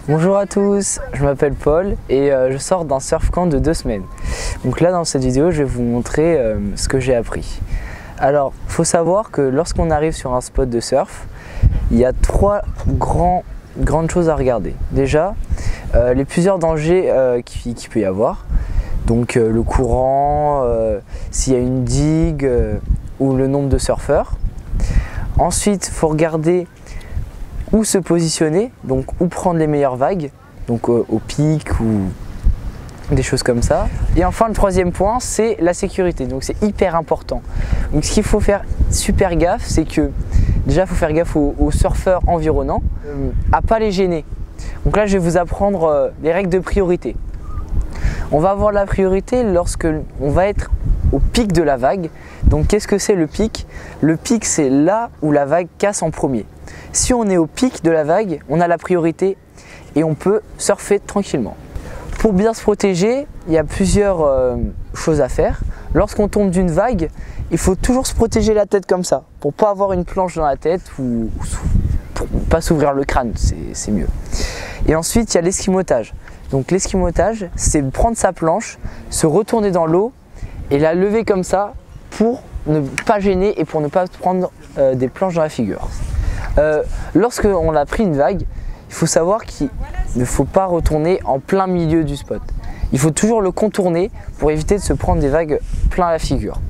Bonjour à tous, je m'appelle Paul et je sors d'un surf camp de 2 semaines. Donc là dans cette vidéo je vais vous montrer ce que j'ai appris. Alors il faut savoir que lorsqu'on arrive sur un spot de surf, il y a 3 grandes choses à regarder. Déjà les plusieurs dangers qu'il peut y avoir. Donc le courant, s'il y a une digue ou le nombre de surfeurs. Ensuite il faut regarder où se positionner, donc où prendre les meilleures vagues, donc au pic ou des choses comme ça. Et enfin le troisième point c'est la sécurité, donc c'est hyper important. Donc ce qu'il faut faire super gaffe, c'est que déjà il faut faire gaffe aux surfeurs environnants, à pas les gêner. Donc là je vais vous apprendre les règles de priorité. On va avoir la priorité lorsque on va être au pic de la vague. Donc qu'est-ce que c'est le pic? Le pic c'est là où la vague casse en premier. Si on est au pic de la vague, on a la priorité et on peut surfer tranquillement. Pour bien se protéger, il y a plusieurs choses à faire. Lorsqu'on tombe d'une vague, il faut toujours se protéger la tête comme ça, pour ne pas avoir une planche dans la tête ou pour ne pas s'ouvrir le crâne, c'est mieux. Et ensuite, il y a l'esquimotage. Donc l'esquimotage, c'est prendre sa planche, se retourner dans l'eau et la lever comme ça pour ne pas gêner et pour ne pas prendre des planches dans la figure. Lorsqu'on a pris une vague, il faut savoir qu'il ne faut pas retourner en plein milieu du spot. Il faut toujours le contourner pour éviter de se prendre des vagues plein la figure.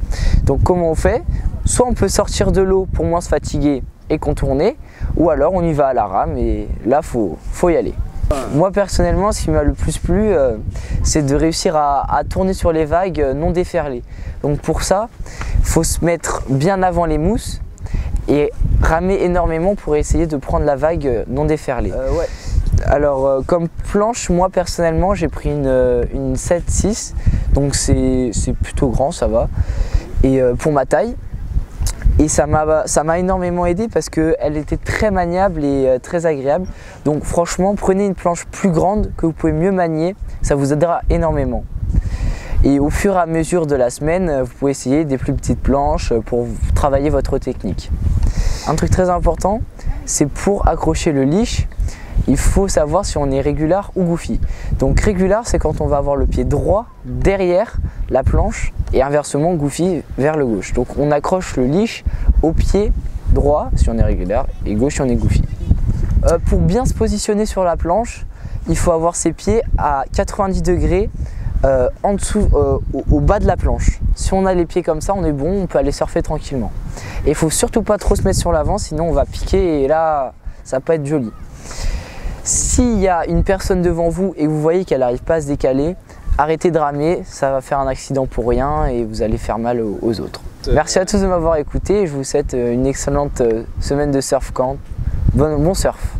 Donc comment on fait? Soit on peut sortir de l'eau pour moins se fatiguer et contourner, ou alors on y va à la rame et là faut y aller. Moi personnellement, ce qui m'a le plus plu, c'est de réussir à tourner sur les vagues non déferlées. Donc pour ça, il faut se mettre bien avant les mousses et ramer énormément pour essayer de prendre la vague non déferlée. Alors comme planche, moi personnellement j'ai pris une 7-6, donc c'est plutôt grand, ça va, et pour ma taille. Et ça m'a énormément aidé parce qu'elle était très maniable et très agréable. Donc franchement, prenez une planche plus grande que vous pouvez mieux manier, ça vous aidera énormément. Et au fur et à mesure de la semaine, vous pouvez essayer des plus petites planches pour travailler votre technique. Un truc très important, c'est pour accrocher le leash, il faut savoir si on est régular ou goofy. Donc régular, c'est quand on va avoir le pied droit derrière la planche et inversement goofy vers le gauche. Donc on accroche le leash au pied droit si on est régular et gauche si on est goofy. Pour bien se positionner sur la planche, il faut avoir ses pieds à 90 degrés en dessous, au bas de la planche. Si on a les pieds comme ça, on est bon, on peut aller surfer tranquillement. Et il faut surtout pas trop se mettre sur l'avant, sinon on va piquer et là, ça va pas être joli. S'il y a une personne devant vous et que vous voyez qu'elle n'arrive pas à se décaler, arrêtez de ramer, ça va faire un accident pour rien et vous allez faire mal aux autres. Merci à tous de m'avoir écouté et je vous souhaite une excellente semaine de surf camp. Bon surf!